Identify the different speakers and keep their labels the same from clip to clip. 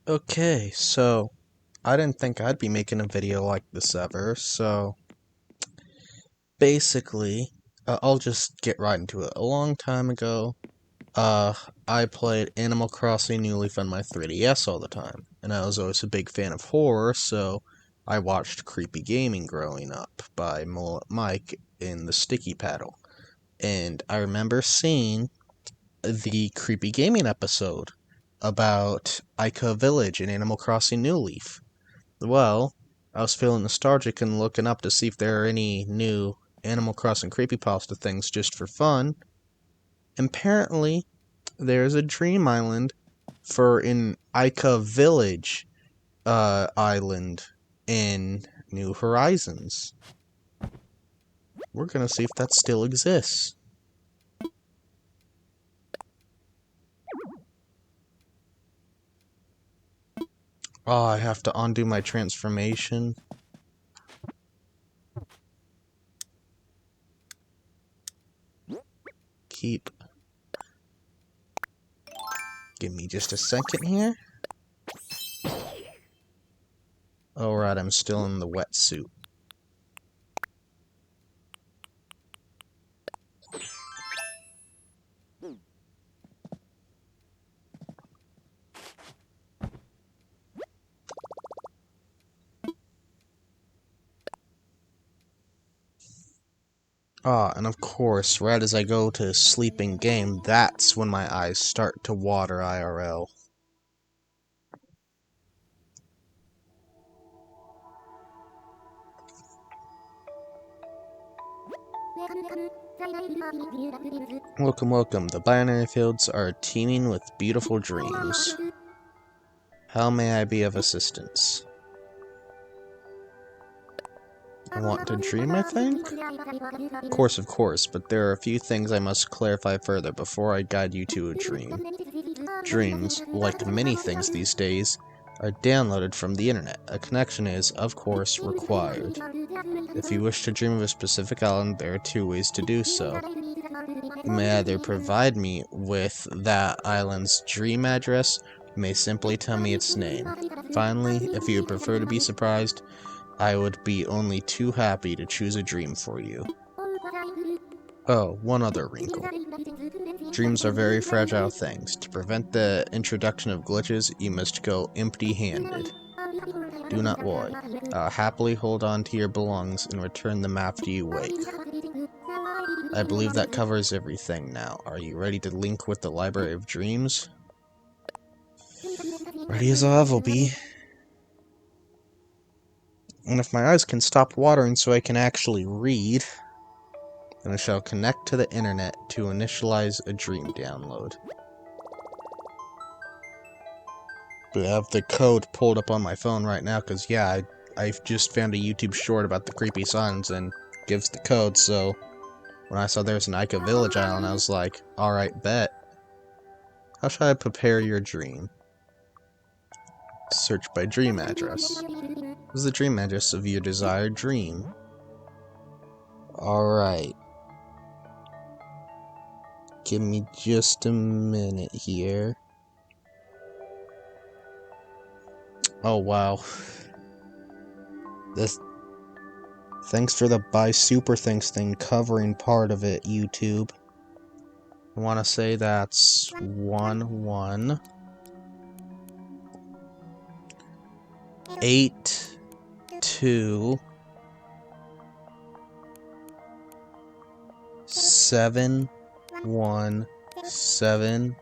Speaker 1: Okay, so I didn't think I'd be making a video like this ever, so basically, I'll just get right into it. A long time ago, uh, I played Animal Crossing New Leaf on my 3DS all the time, and I was always a big fan of horror, so I watched Creepy Gaming growing up by Mullet Mike in the Sticky Paddle, and I remember seeing the Creepy Gaming episode about Aika Village in Animal Crossing New Leaf. Well, I was feeling nostalgic and looking up to see if there are any new Animal Crossing creepypasta things just for fun. Apparently, there's a Dream Island for an Aika Village island in New Horizons. We're gonna see if that still exists. Oh, I have to undo my transformation. Keep. Give me just a second here. Alright, I'm still in the wetsuit. Ah, and of course, right as I go to sleep in game, that's when my eyes start to water IRL. Welcome, welcome. The binary fields are teeming with beautiful dreams. How may I be of assistance? I want to dream, I think? Of course, but there are a few things I must clarify further before I guide you to a dream. Dreams, like many things these days, are downloaded from the internet. A connection is, of course, required. If you wish to dream of a specific island, there are two ways to do so. You may either provide me with that island's dream address, or you may simply tell me its name. Finally, if you would prefer to be surprised, I would be only too happy to choose a dream for you. Oh, one other wrinkle. Dreams are very fragile things. To prevent the introduction of glitches, you must go empty-handed. Do not worry. Happily hold on to your belongings and return them after you wake. I believe that covers everything now. Are you ready to link with the Library of Dreams? Ready as I'll ever be. And if my eyes can stop watering so I can actually read, then I shall connect to the internet to initialize a dream download. I have the code pulled up on my phone right now because, yeah, I've just found a YouTube short about the creepy signs and gives the code, so when I saw there's an Aika Village Island, I was like, alright, bet. How shall I prepare your dream? Search by dream address. What is the dream address of your desired dream? Alright. Give me just a minute here. Oh, wow. Thanks for the buy super things thing covering part of it, YouTube. I want to say that's 1 8 2 7 1 7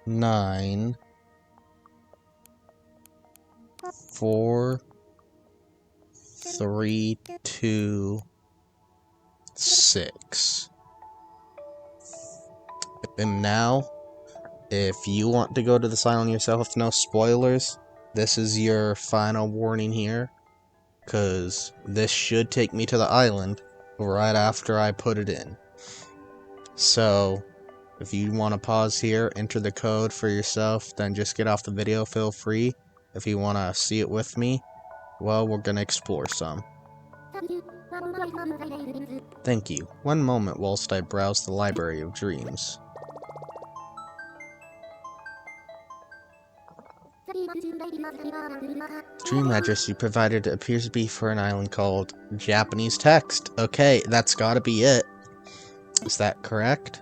Speaker 1: 9 4 3 2 6. And now, if you want to go to this island yourself with no spoilers, this is your final warning here, because this should take me to the island right after I put it in. So, if you want to pause here, enter the code for yourself, then just get off the video, feel free. If you want to see it with me, well, we're going to explore some. Thank you. One moment whilst I browse the Library of Dreams. The dream address you provided appears to be for an island called Japanese Text. Okay, that's gotta be it. Is that correct?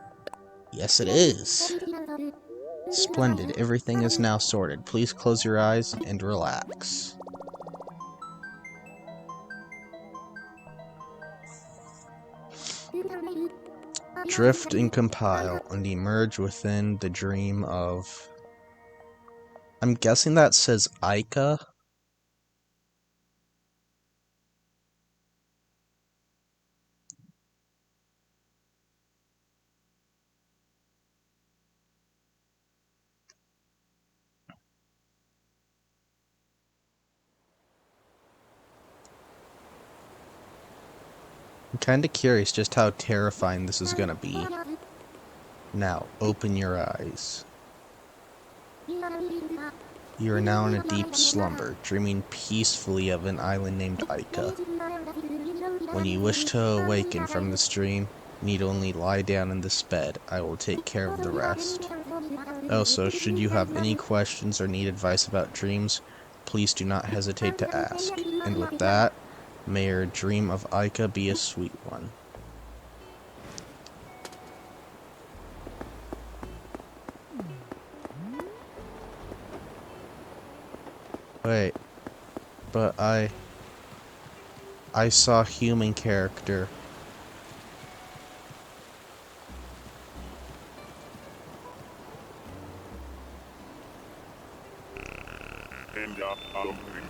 Speaker 1: Yes, it is. Splendid. Everything is now sorted. Please close your eyes and relax. Drift and compile and emerge within the dream of... I'm guessing that says Aika? I'm kinda curious just how terrifying this is gonna be. Now, open your eyes. You are now in a deep slumber, dreaming peacefully of an island named Aika. When you wish to awaken from this dream, you need only lie down in this bed. I will take care of the rest. Also, should you have any questions or need advice about dreams, please do not hesitate to ask. And with that, may your dream of Aika be a sweet one. Wait, but I saw human character.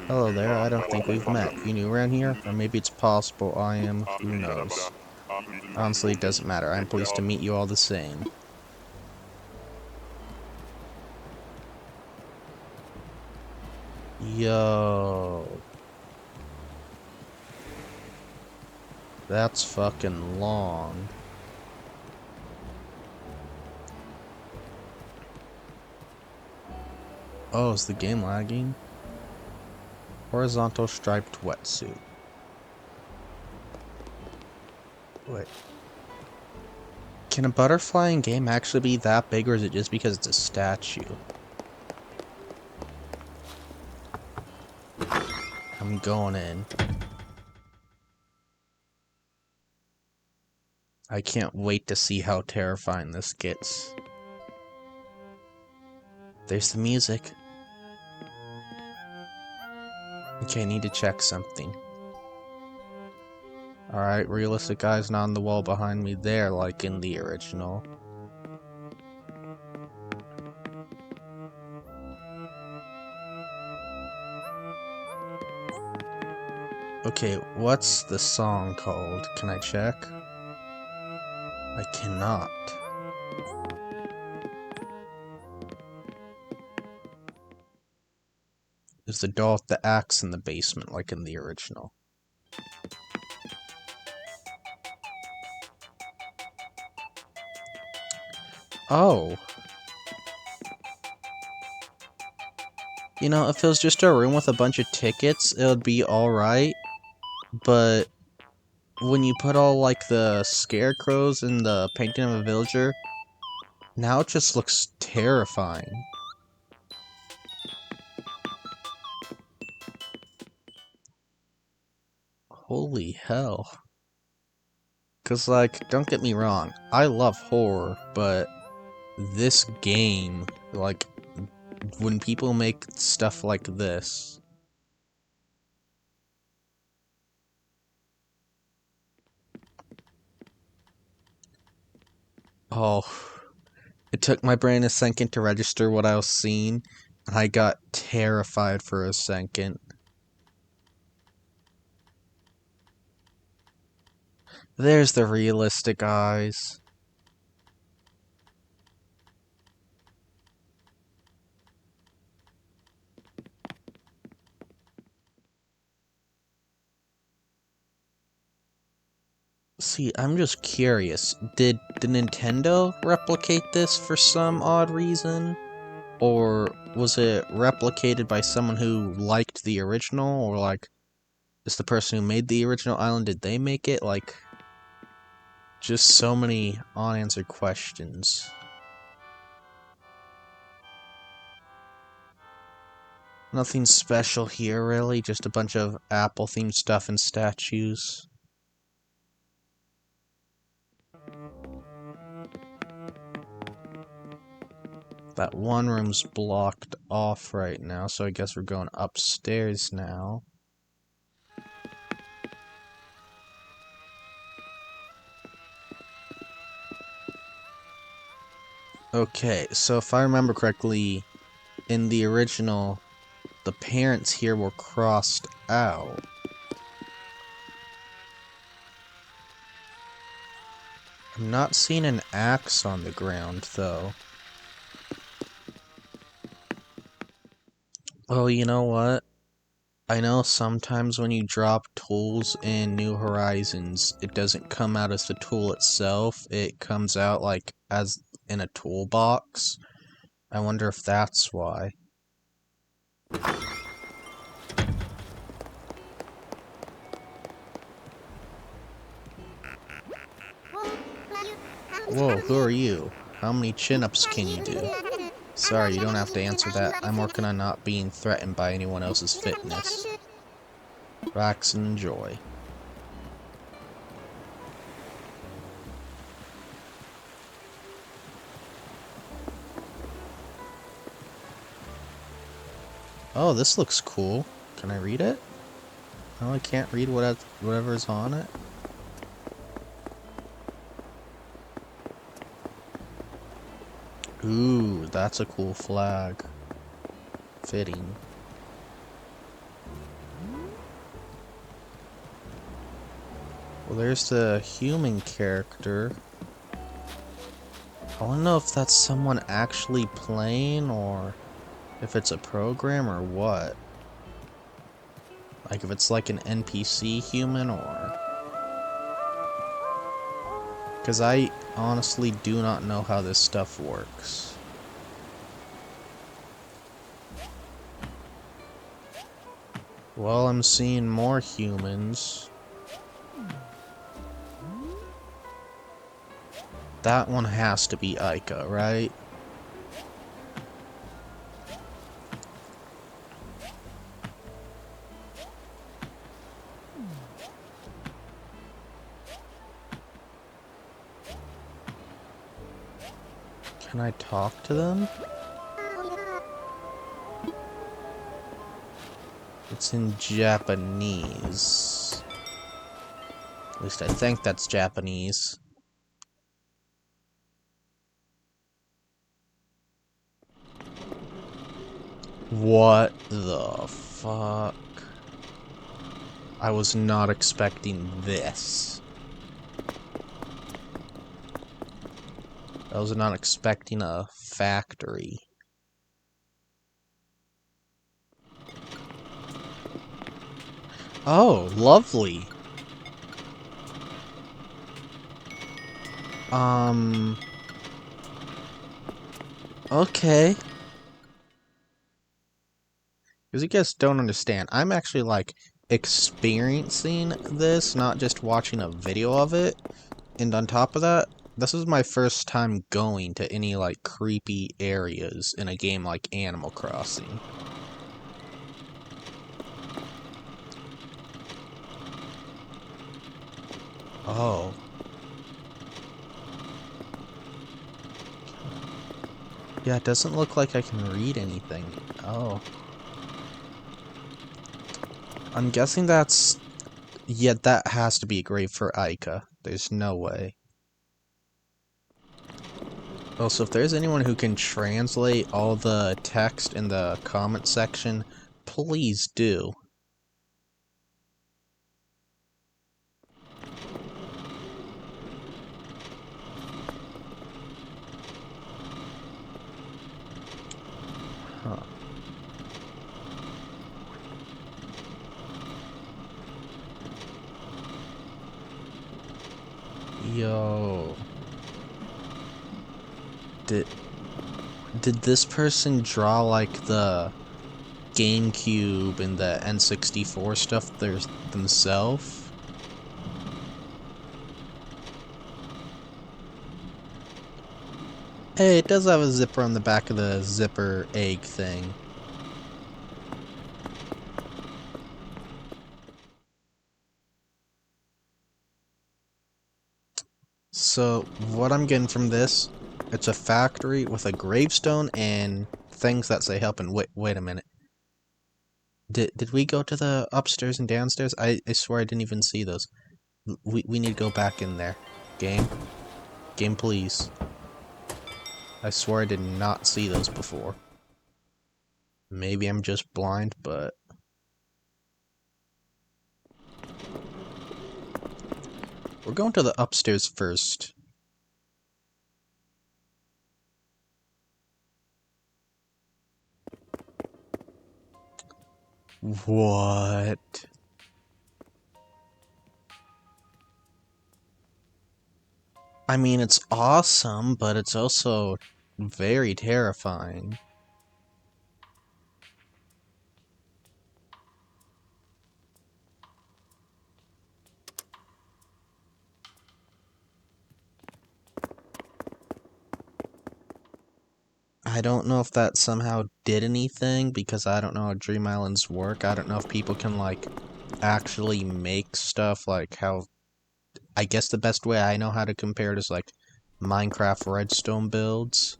Speaker 1: Hello there, I don't think we've met. You new around here? Or maybe it's possible I am, who knows. Honestly, it doesn't matter. I'm pleased to meet you all the same. Yo. That's fucking long. Oh, is the game lagging? Horizontal striped wetsuit. Wait. Can a butterfly in game actually be that big, or is it just because it's a statue? I'm going in. I can't wait to see how terrifying this gets. There's the music. Okay, I need to check something. Alright, realistic eyes not on the wall behind me there, like in the original. Okay, what's the song called? Can I check? I cannot. Is the doll with the axe in the basement, like in the original? Oh. You know, if it was just a room with a bunch of tickets, it would be alright. But when you put all, like, the scarecrows and the painting of a villager, now it just looks terrifying. Holy hell. 'Cause, like, don't get me wrong, I love horror, but this game, like, when people make stuff like this... Oh, it took my brain a second to register what I was seeing. I got terrified for a second. There's the realistic eyes. See, I'm just curious. Did the Nintendo replicate this for some odd reason? Or was it replicated by someone who liked the original? Or, like, is the person who made the original island, did they make it? Like, just so many unanswered questions. Nothing special here, really. Just a bunch of apple-themed stuff and statues. That one room's blocked off right now, so I guess we're going upstairs now. Okay, so if I remember correctly, in the original, the parents here were crossed out. I'm not seeing an axe on the ground, though. Well, you know what? I know sometimes when you drop tools in New Horizons, it doesn't come out as the tool itself, it comes out like as in a toolbox. I wonder if that's why. Whoa, who are you? How many chin-ups can you do? Sorry, you don't have to answer that. I'm working on not being threatened by anyone else's fitness. Relax and enjoy. Oh, this looks cool. Can I read it? No, I can't read whatever's on it. Ooh, that's a cool flag. Fitting. Well, there's the human character. I wanna know if that's someone actually playing or if it's a program or what. Like if it's like an NPC human or... Because I honestly do not know how this stuff works. Well, I'm seeing more humans. That one has to be Aika, right? Can I talk to them? It's in Japanese. At least I think that's Japanese. What the fuck? I was not expecting this. I was not expecting a factory. Oh, lovely. Okay. Because you guys don't understand, I'm actually, like, experiencing this, not just watching a video of it. And on top of that, this is my first time going to any, like, creepy areas in a game like Animal Crossing. Oh. Yeah, it doesn't look like I can read anything. Oh. I'm guessing that's... Yeah, that has to be a grave for Aika. There's no way. Also, if there's anyone who can translate all the text in the comment section, please do. Huh. Yo. Did this person draw, like, the GameCube and the N64 stuff themselves? Hey, it does have a zipper on the back of the zipper egg thing. So, what I'm getting from this, it's a factory with a gravestone and things that say help and wait a minute. Did we go to the upstairs and downstairs? I swear I didn't even see those. We need to go back in there. Game? Game, please. I swear I did not see those before. Maybe I'm just blind, but... We're going to the upstairs first. What? I mean, it's awesome, but it's also very terrifying. I don't know if that somehow did anything, because I don't know how Dream Islands work. I don't know if people can, like, actually make stuff, like how... I guess the best way I know how to compare it is, like, Minecraft redstone builds.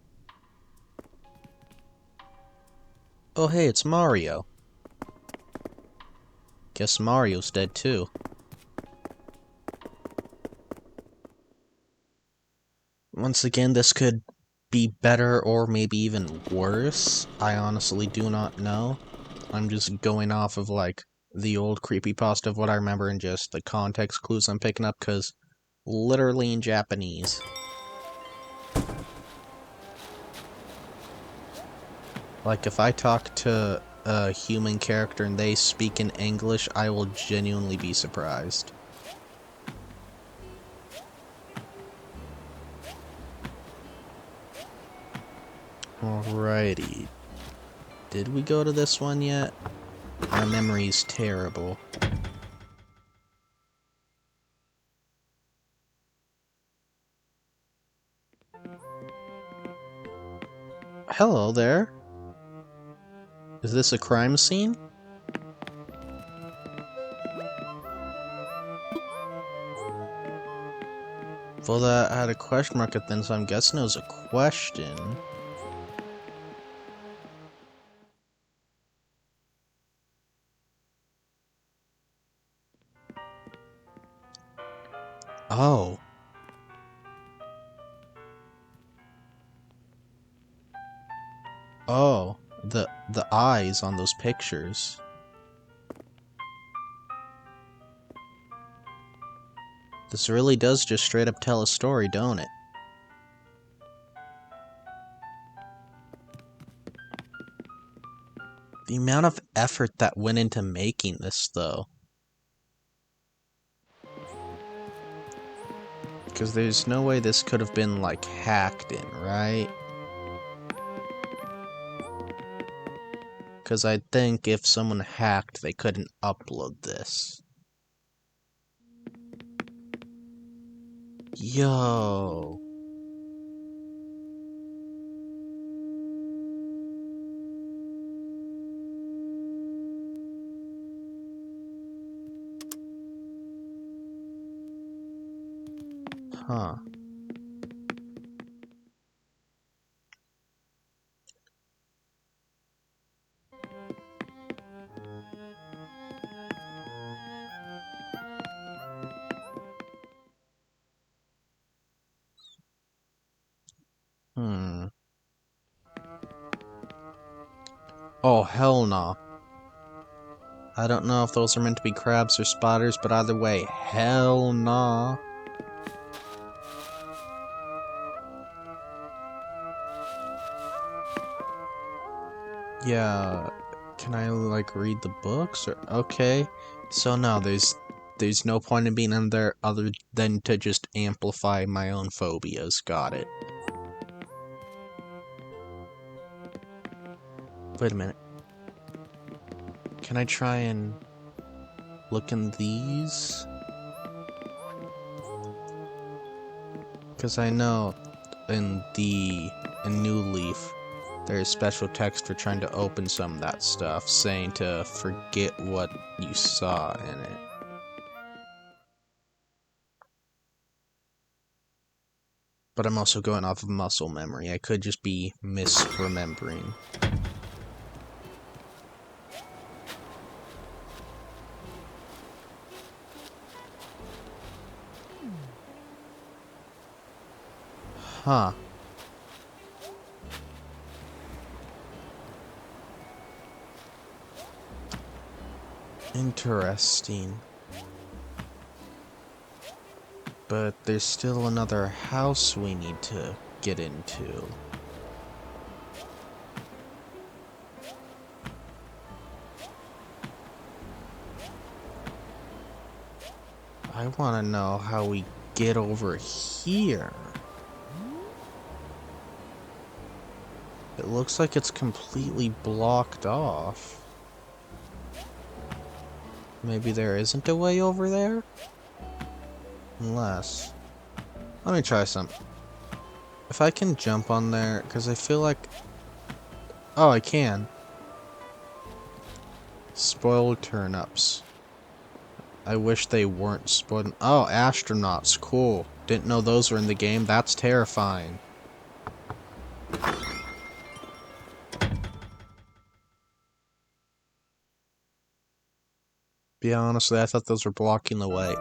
Speaker 1: Oh hey, it's Mario. Guess Mario's dead too. Once again, this could be better or maybe even worse. I honestly do not know. I'm just going off of, like, the old creepypasta of what I remember and just the context clues I'm picking up, because literally in Japanese. Like, if I talk to a human character and they speak in English, I will genuinely be surprised. Alrighty. Did we go to this one yet? My memory's terrible. Hello there. Is this a crime scene? Well, that had a question mark at then, so I'm guessing it was a question. Oh. Oh. The eyes on those pictures. This really does just straight up tell a story, don't it? The amount of effort that went into making this, though. Because there's no way this could have been, like, hacked in, right? Because I think if someone hacked, they couldn't upload this. Yo. Huh. Hmm. Oh, hell no. I don't know if those are meant to be crabs or spiders, but either way, hell nah. Yeah, can I, like, read the books? Or okay. So no, there's no point in being in there other than to just amplify my own phobias. Got it. Wait a minute. Can I try and look in these? Because I know in New Leaf, there's special text for trying to open some of that stuff, saying to forget what you saw in it. But I'm also going off of muscle memory. I could just be misremembering. Huh. Interesting. But there's still another house we need to get into. I want to know how we get over here. It looks like it's completely blocked off. Maybe there isn't a way over there? Unless... Let me try something. If I can jump on there, because I feel like... Oh, I can. Spoiled turnips. I wish they weren't spoiled. Oh, astronauts. Cool. Didn't know those were in the game. That's terrifying. Be honestly, I thought those were blocking the way.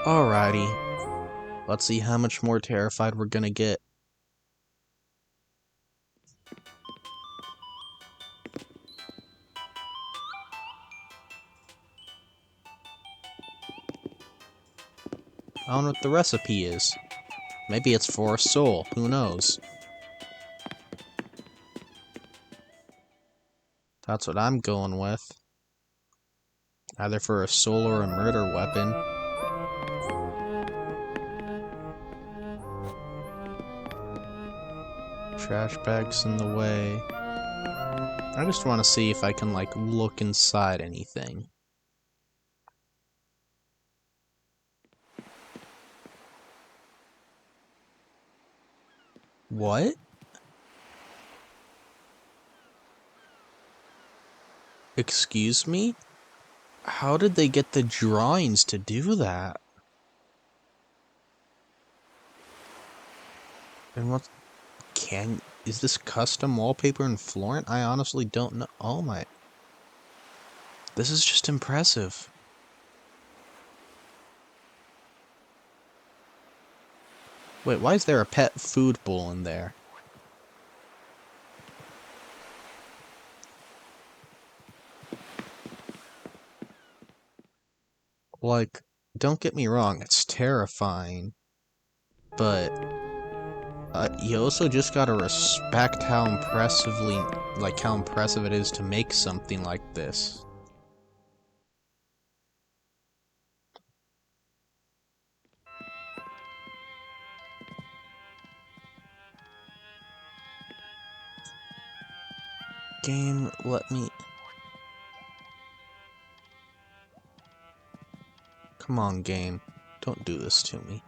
Speaker 1: Alrighty. Let's see how much more terrified we're gonna get. I don't know what the recipe is. Maybe it's for a soul. Who knows? That's what I'm going with. Either for a soul or a murder weapon. Trash bags in the way. I just want to see if I can, like, look inside anything. What? Excuse me? How did they get the drawings to do that? And what... Is this custom wallpaper in Florent? I honestly don't know. Oh my... This is just impressive. Wait, why is there a pet food bowl in there? Like, don't get me wrong, it's terrifying. But, you also just gotta respect how how impressive it is to make something like this. Game, let me... Come on, game. Don't do this to me.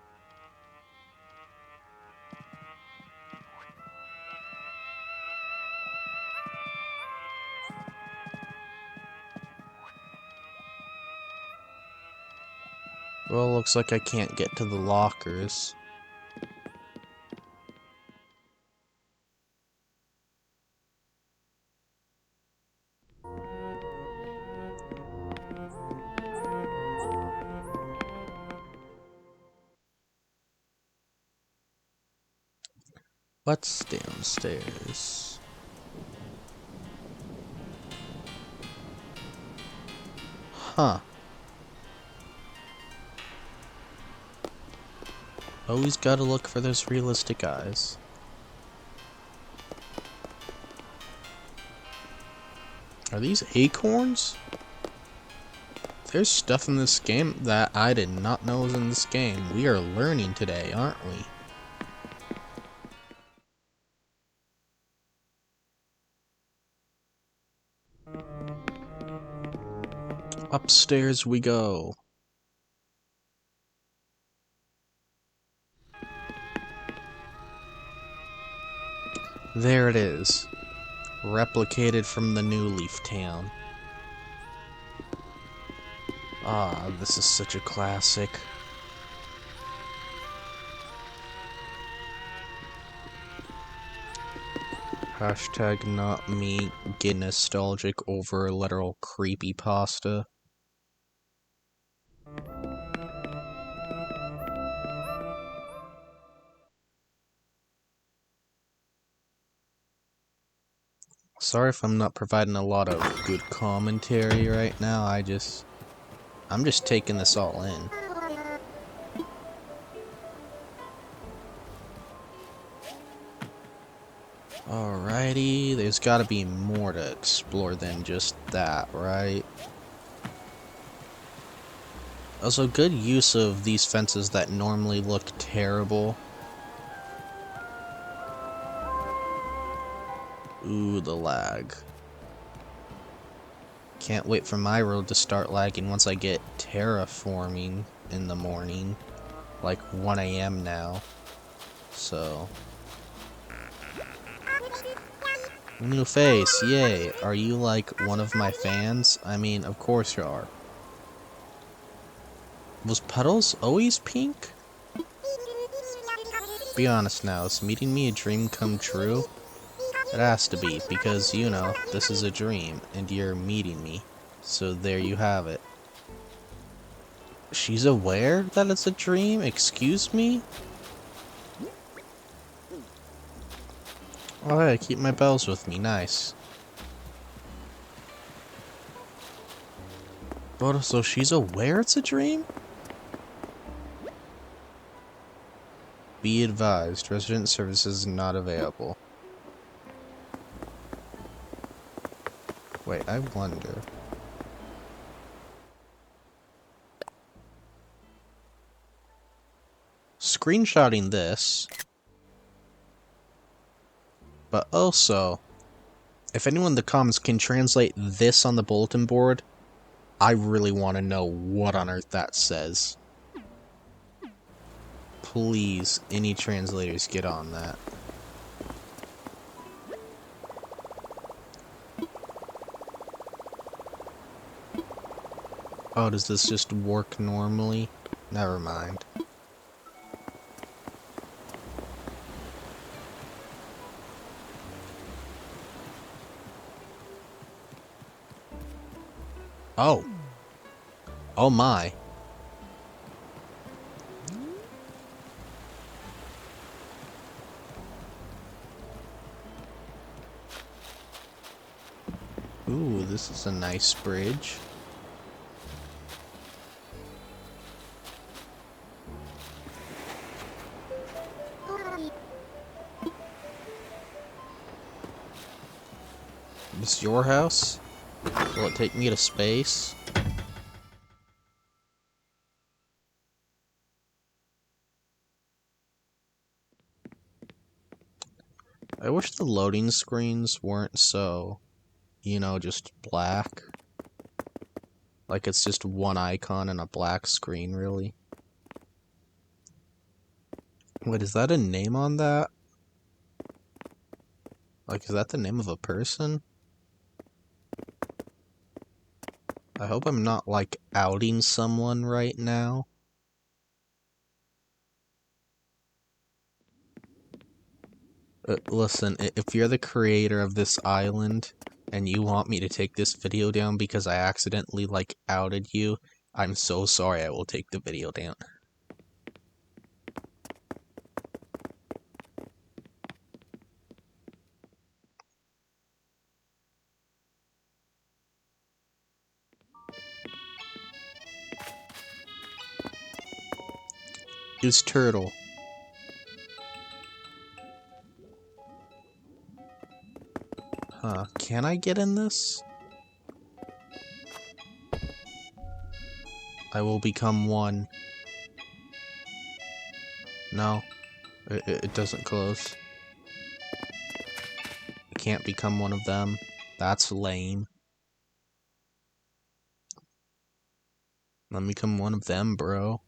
Speaker 1: Well, looks like I can't get to the lockers. What's downstairs? Huh. Always gotta look for those realistic eyes. Are these acorns? There's stuff in this game that I did not know was in this game. We are learning today, aren't we? Upstairs we go. There it is. Replicated from the New Leaf Town. Ah, this is such a classic. Hashtag not me get nostalgic over literal creepypasta. Sorry if I'm not providing a lot of good commentary right now, I'm just taking this all in. Alrighty, there's gotta be more to explore than just that, right? Also, good use of these fences that normally look terrible. Ooh, the lag. Can't wait for my road to start lagging once I get terraforming in the morning. Like 1 AM now. So. New face, yay. Are you like one of my fans? I mean, of course you are. Was Puddles always pink? Be honest now, is meeting me a dream come true? It has to be, because, you know, this is a dream, and you're meeting me. So there you have it. She's aware that it's a dream? Excuse me? Oh hey, I keep my bells with me, nice. But so she's aware it's a dream? Be advised, resident services not available. Wait, I wonder. Screenshotting this. But also, if anyone in the comments can translate this on the bulletin board, I really want to know what on earth that says. Please, any translators get on that. Oh, does this just work normally? Never mind. Oh. Oh my. Ooh, this is a nice bridge. This your house? Will it take me to space? I wish the loading screens weren't so, you know, just black. Like it's just one icon and a black screen, really. Wait, is that a name on that? Like, is that the name of a person? I hope I'm not, like, outing someone right now. Listen, if you're the creator of this island, and you want me to take this video down because I accidentally, like, outed you, I'm so sorry, I will take the video down. Use turtle. Huh, can I get in this? I will become one. No, it doesn't close. I can't become one of them. That's lame. Let me become one of them, bro.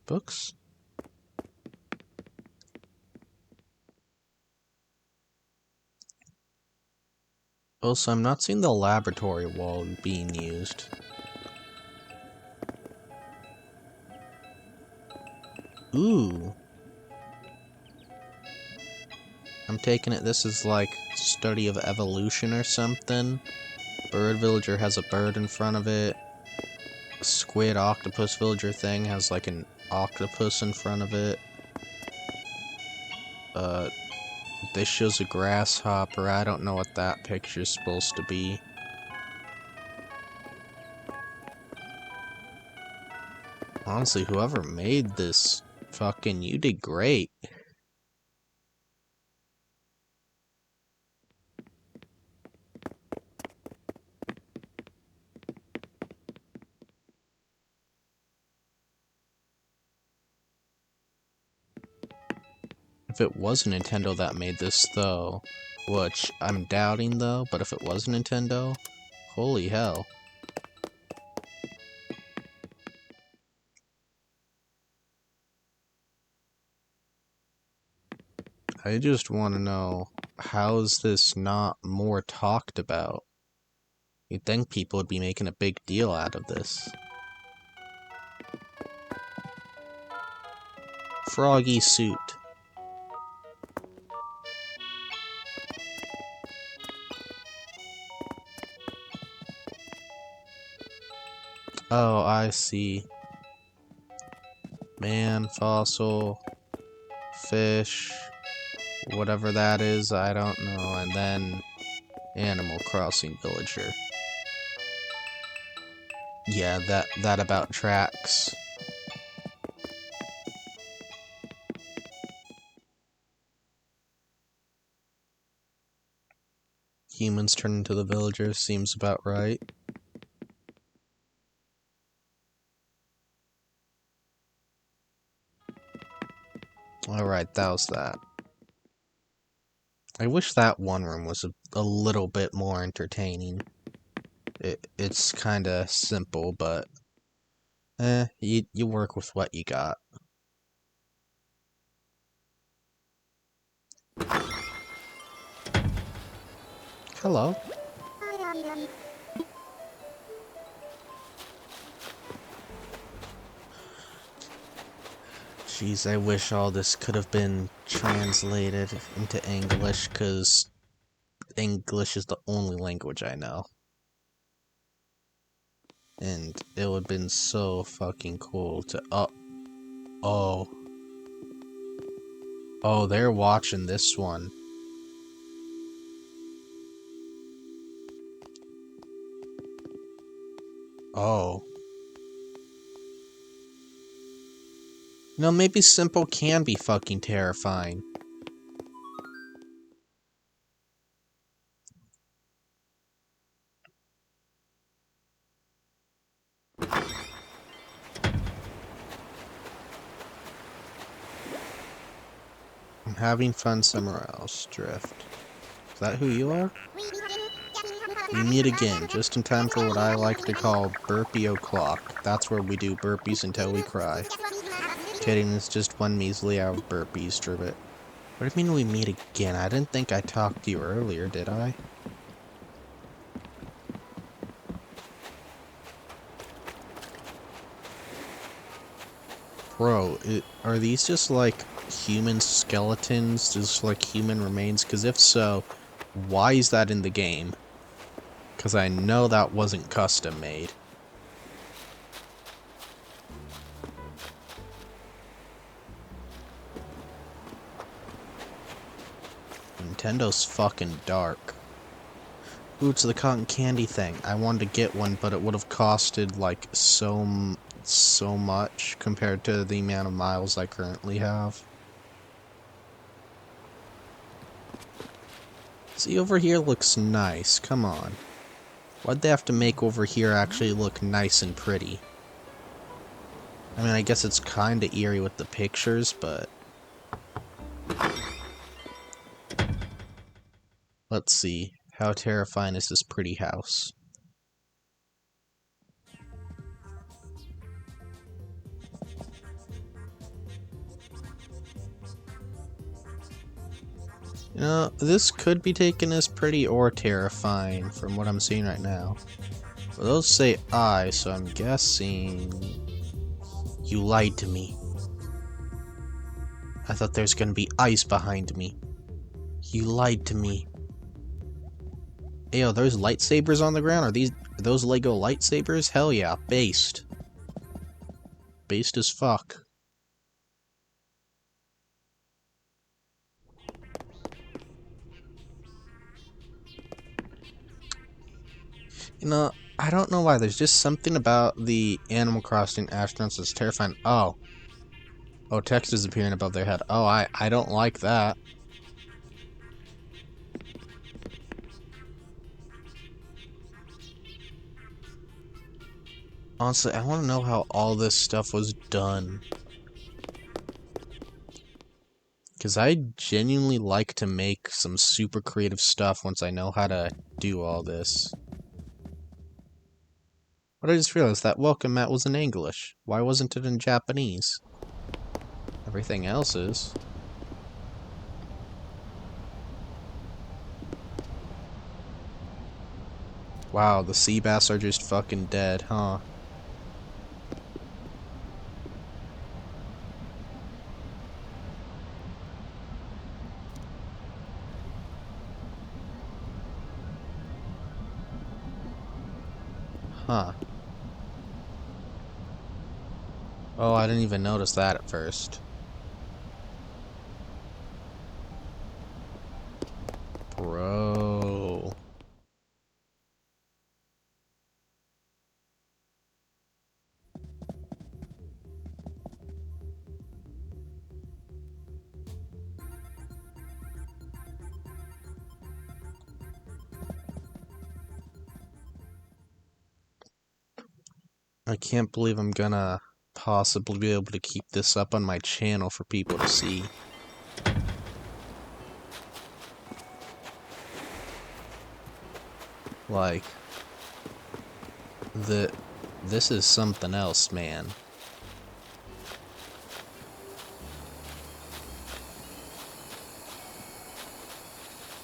Speaker 1: Books? Also, I'm not seeing the laboratory wall being used. Ooh. I'm taking it this is like study of evolution or something. Bird villager has a bird in front of it. Squid octopus villager thing has like an octopus in front of it. This shows a grasshopper. I don't know what that picture's supposed to be. Honestly, whoever made this, you did great. If it was Nintendo that made this, though, which I'm doubting, though, but if it was Nintendo, holy hell. I just want to know, how is this not more talked about? You'd think people would be making a big deal out of this. Froggy suit. Oh, I see. Man, fossil, fish, whatever that is, I don't know, and then Animal Crossing villager. Yeah, that about tracks. Humans turn into the villagers seems about right. Alright, that was that. I wish that one room was a little bit more entertaining. It's kinda simple, but you work with what you got. Hello. Jeez, I wish all this could have been translated into English, because English is the only language I know. And it would have been so fucking cool to... Oh, they're watching this one. Oh. No, maybe simple can be fucking terrifying. I'm having fun somewhere else, Drift. Is that who you are? We meet again, just in time for what I like to call burpee o'clock. That's where we do burpees until we cry. Kidding, it's just one measly hour of burpees, Drivet. What do you mean we meet again? I didn't think I talked to you earlier, did I? Bro, are these just like human skeletons? Just like human remains? Because if so, why is that in the game? Because I know that wasn't custom made. Nintendo's fucking dark. Ooh, it's the cotton candy thing. I wanted to get one, but it would have costed like so much compared to the amount of miles I currently have. See, over here looks nice. Come on. Why'd they have to make over here actually look nice and pretty? I mean, I guess it's kinda eerie with the pictures, but... Let's see. How terrifying is this pretty house? You know, this could be taken as pretty or terrifying from what I'm seeing right now. But those say I, so I'm guessing... You lied to me. I thought there's gonna be ice behind me. You lied to me. Hey, yo, there's lightsabers on the ground? Are those Lego lightsabers? Hell yeah, based. Based as fuck. You know, I don't know why, there's just something about the Animal Crossing astronauts that's terrifying. Oh. Oh, text is appearing above their head. Oh, I don't like that. Honestly, I want to know how all this stuff was done. Because I genuinely like to make some super creative stuff once I know how to do all this. But I just realized that welcome mat was in English. Why wasn't it in Japanese? Everything else is. Wow, the sea bass are just fucking dead, huh? Huh. Oh, I didn't even notice that at first. Bro. I can't believe I'm gonna possibly be able to keep this up on my channel for people to see. Like, this is something else, man.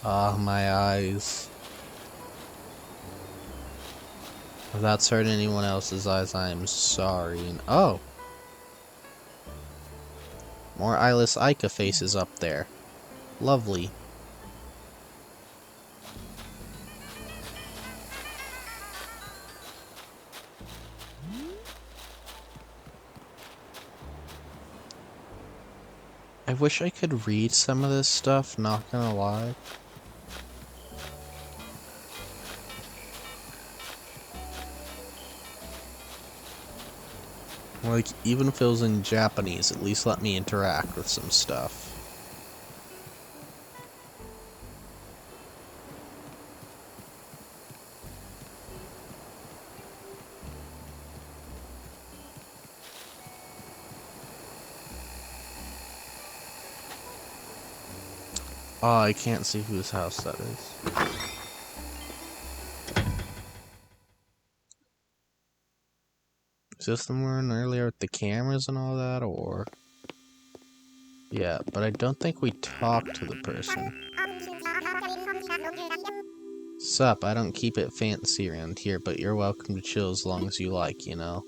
Speaker 1: Ah, my eyes. If that's hurt anyone else's eyes, I am sorry. And oh! More eyeless Aika faces up there. Lovely. I wish I could read some of this stuff, not gonna lie. Like, even if it was in Japanese, at least let me interact with some stuff. Oh, I can't see whose house that is. Is this the one earlier with the cameras and all that, or...? Yeah, but I don't think we talked to the person. Sup, I don't keep it fancy around here, but you're welcome to chill as long as you like, you know?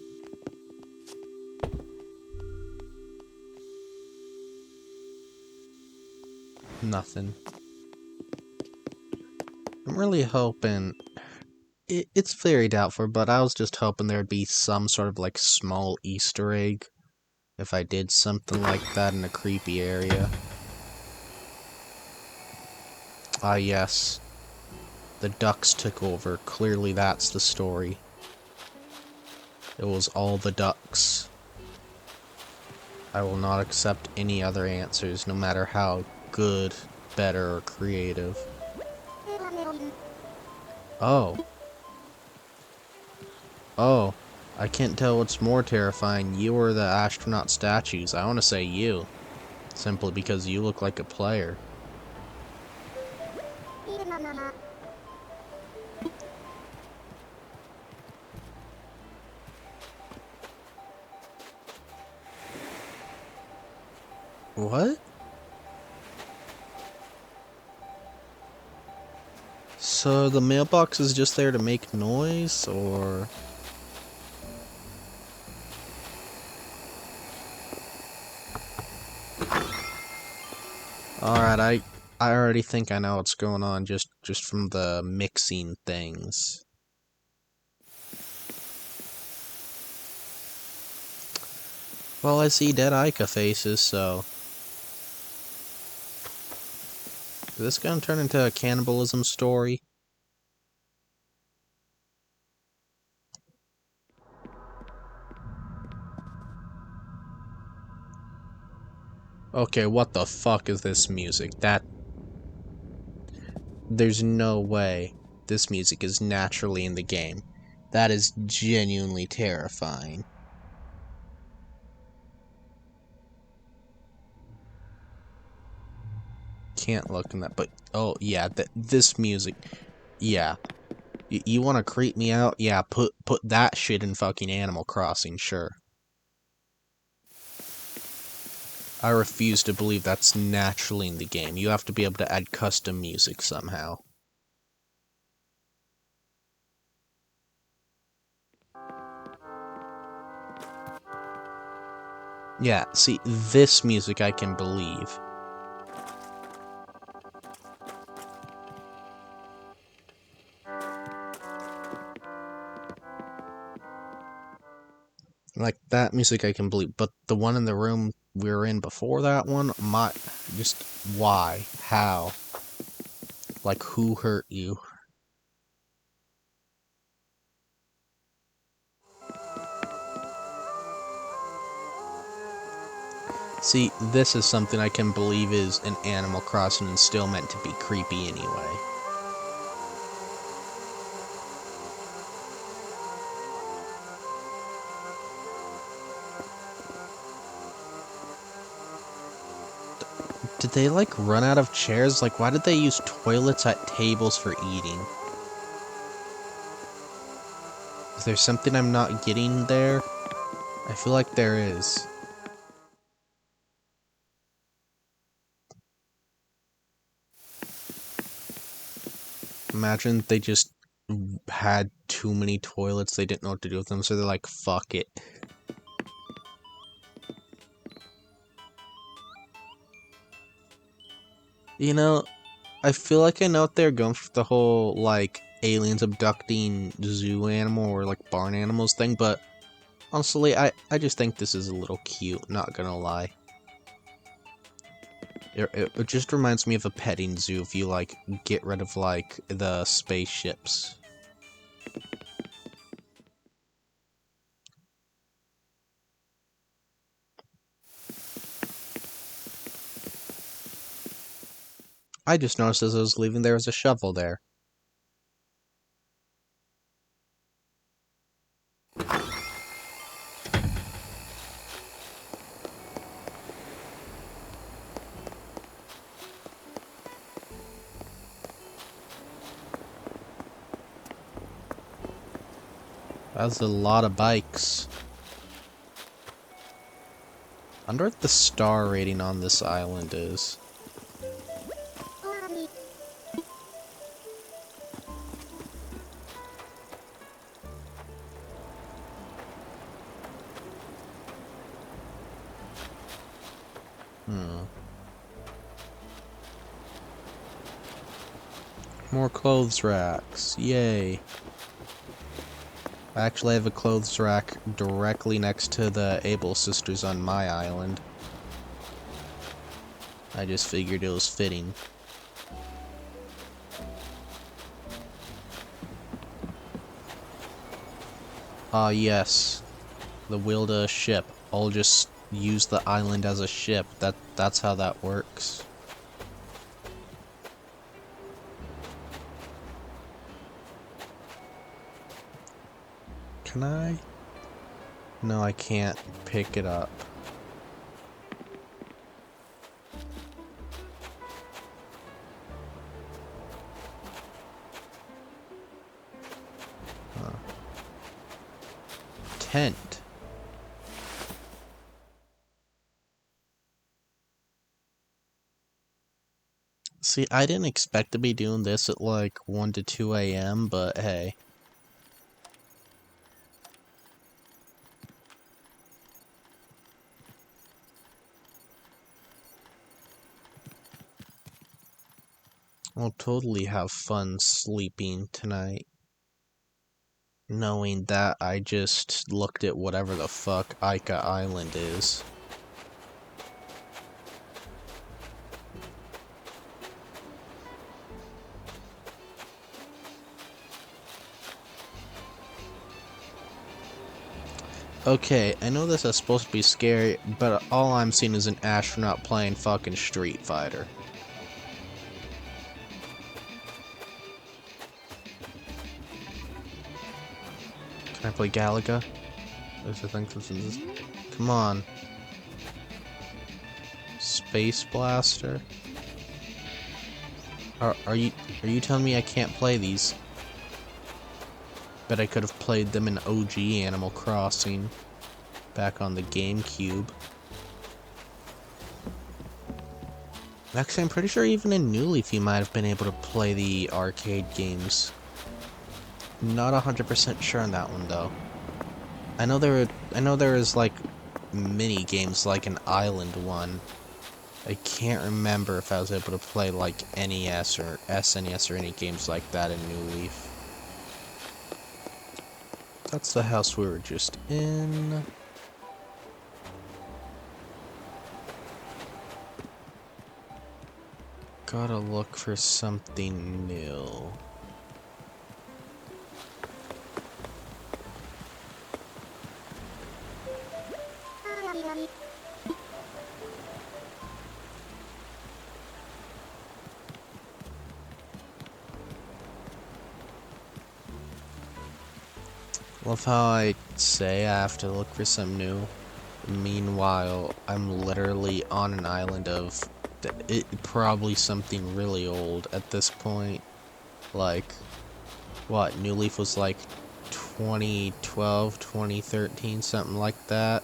Speaker 1: Nothing. I'm really hoping... It's very doubtful, but I was just hoping there'd be some sort of, like, small Easter egg if I did something like that in a creepy area. Ah, yes. The ducks took over. Clearly that's the story. It was all the ducks. I will not accept any other answers, no matter how good, better, or creative. Oh. Oh. I can't tell what's more terrifying, you or the astronaut statues. I want to say you. Simply because you look like a player. What? So the mailbox is just there to make noise, or... Alright, I already think I know what's going on just from the mixing things. Well, I see dead Aika faces, so... Is this gonna turn into a cannibalism story? Okay, what the fuck is this music? There's no way this music is naturally in the game. That is genuinely terrifying. Can't look in that, but... Oh, yeah, this music... Yeah. You wanna creep me out? Yeah, put that shit in fucking Animal Crossing, sure. I refuse to believe that's naturally in the game. You have to be able to add custom music somehow. Yeah, see, this music I can believe. Like, that music I can believe, but the one in the room we were in before that one, just, why? How? Like, who hurt you? See, this is something I can believe is an Animal Crossing and still meant to be creepy anyway. Did they, like, run out of chairs? Like, why did they use toilets at tables for eating? Is there something I'm not getting there? I feel like there is. Imagine they just had too many toilets, they didn't know what to do with them, so they're like, fuck it. You know, I feel like I know what they're going for the whole, like, aliens abducting zoo animal or, like, barn animals thing, but honestly, I just think this is a little cute, not gonna lie. It just reminds me of a petting zoo if you, like, get rid of, like, the spaceships. I just noticed as I was leaving there was a shovel there. That's a lot of bikes. I wonder what the star rating on this island is. More clothes racks. Yay. I actually have a clothes rack directly next to the Able sisters on my island. I just figured it was fitting. Ah, yes. The Wilda ship. I'll just use the island as a ship. That's how that works. Can I? No, I can't pick it up. Tent. See, I didn't expect to be doing this at like 1 to 2 a.m., but hey. I'll totally have fun sleeping tonight, knowing that I just looked at whatever the fuck Aika Island is. Okay, I know this is supposed to be scary, but all I'm seeing is an astronaut playing fucking Street Fighter. Can I play Galaga? Come on. Space Blaster? Are you telling me I can't play these? Bet I could have played them in OG Animal Crossing back on the GameCube. Actually, I'm pretty sure even in New Leaf you might have been able to play the arcade games. Not 100% sure on that one though. I know there was like mini games like an island one. I can't remember if I was able to play like NES or SNES or any games like that in New Leaf. That's the house we were just in. Gotta look for something new. Love how I say I have to look for something new. Meanwhile, I'm literally on an island of probably something really old at this point. Like, what, New Leaf was like 2012, 2013, something like that.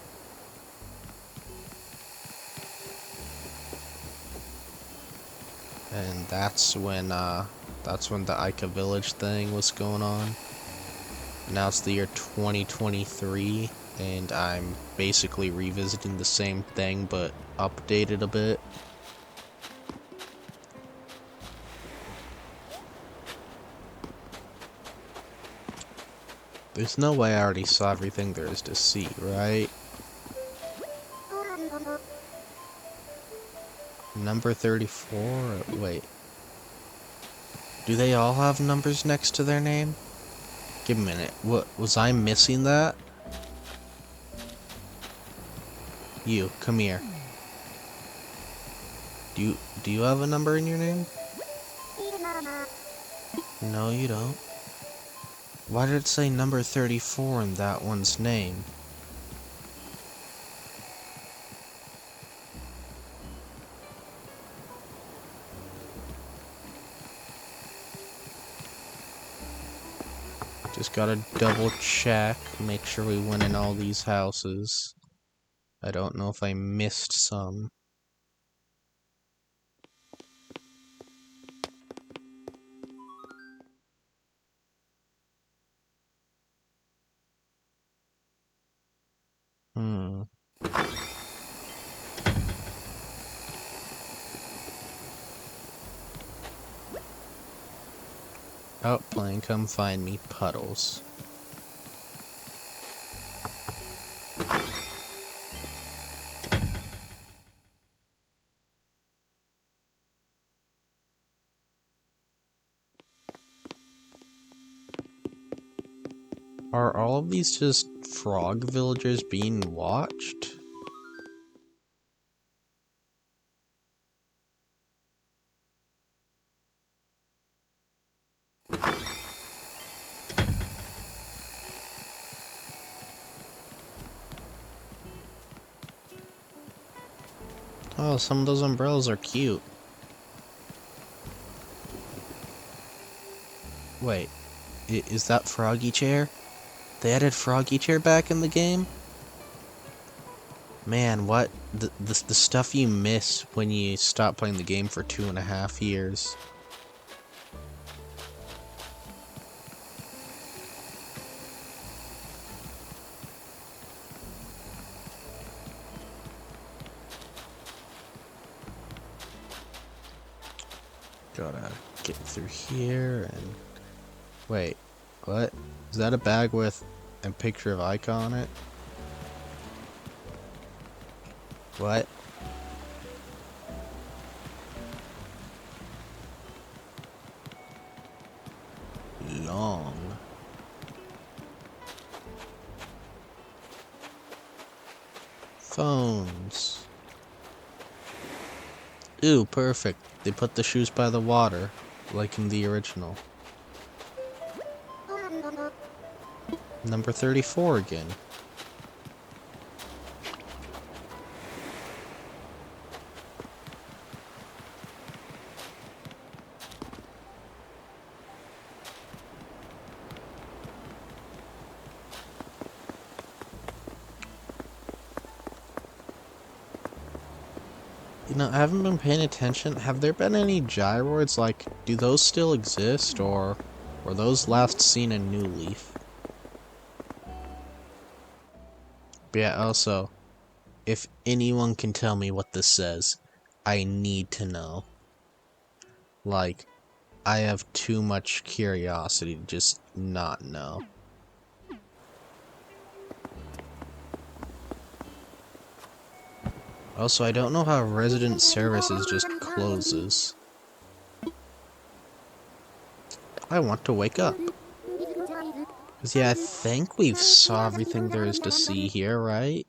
Speaker 1: And that's when the Aika Village thing was going on. Now it's the year 2023, and I'm basically revisiting the same thing, but updated a bit. There's no way I already saw everything there is to see, right? Number 34? Wait. Do they all have numbers next to their name? Give a minute. What, was I missing that? You, come here. Do you have a number in your name? No, you don't. Why did it say number 34 in that one's name? Just gotta double check, make sure we went in all these houses. I don't know if I missed some. Oh, playing Come Find Me, puddles. Are all of these just frog villagers being watched? Oh, some of those umbrellas are cute. Wait, is that Froggy Chair? They added Froggy Chair back in the game? Man, what? The stuff you miss when you stop playing the game for 2.5 years. Gotta get through here and... Wait, what? Is that a bag with a picture of Aika on it? What? Long. Phones. Ooh, perfect. They put the shoes by the water, like in the original. Number 34 again. You know, I haven't been paying attention. Have there been any gyroids? Like, do those still exist, or were those last seen in New Leaf? But yeah, also, if anyone can tell me what this says, I need to know. Like, I have too much curiosity to just not know. Also, I don't know how resident services just closes. I want to wake up. Because, yeah, I think we've saw everything there is to see here, right?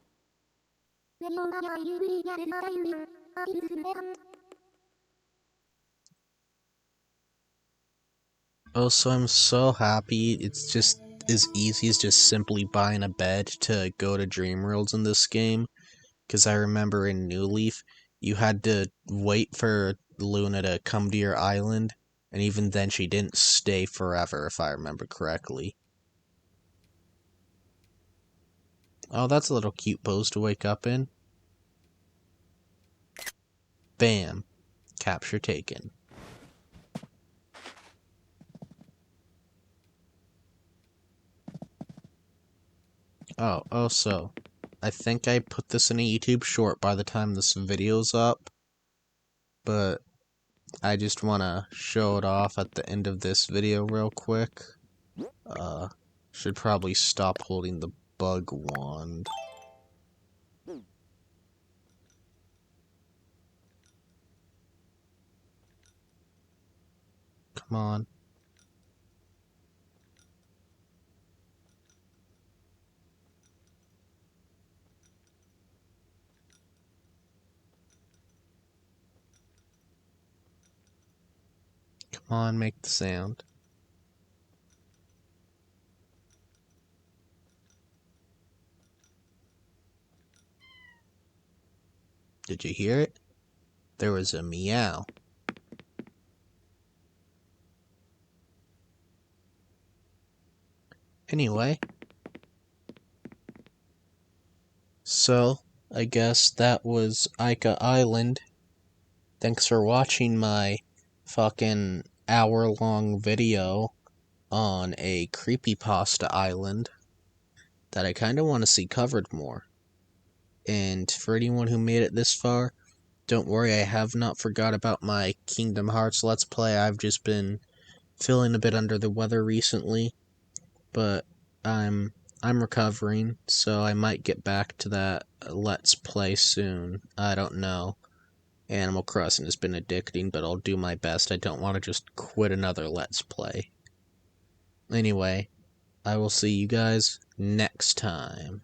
Speaker 1: Also, I'm so happy it's just as easy as just simply buying a bed to go to Dream Worlds in this game. Because I remember in New Leaf, you had to wait for Luna to come to your island, and even then she didn't stay forever, if I remember correctly. Oh, that's a little cute pose to wake up in. Bam. Capture taken. Oh, also, I think I put this in a YouTube short by the time this video's up, but I just want to show it off at the end of this video real quick. Should probably stop holding the bug wand. Come on. Come on, make the sound. Did you hear it? There was a meow. Anyway. So, I guess that was Aika Island. Thanks for watching my fucking hour-long video on a creepypasta island that I kind of want to see covered more. And for anyone who made it this far, don't worry, I have not forgot about my Kingdom Hearts Let's Play. I've just been feeling a bit under the weather recently, but I'm recovering, so I might get back to that Let's Play soon. I don't know. Animal Crossing has been addicting, but I'll do my best. I don't want to just quit another Let's Play. Anyway, I will see you guys next time.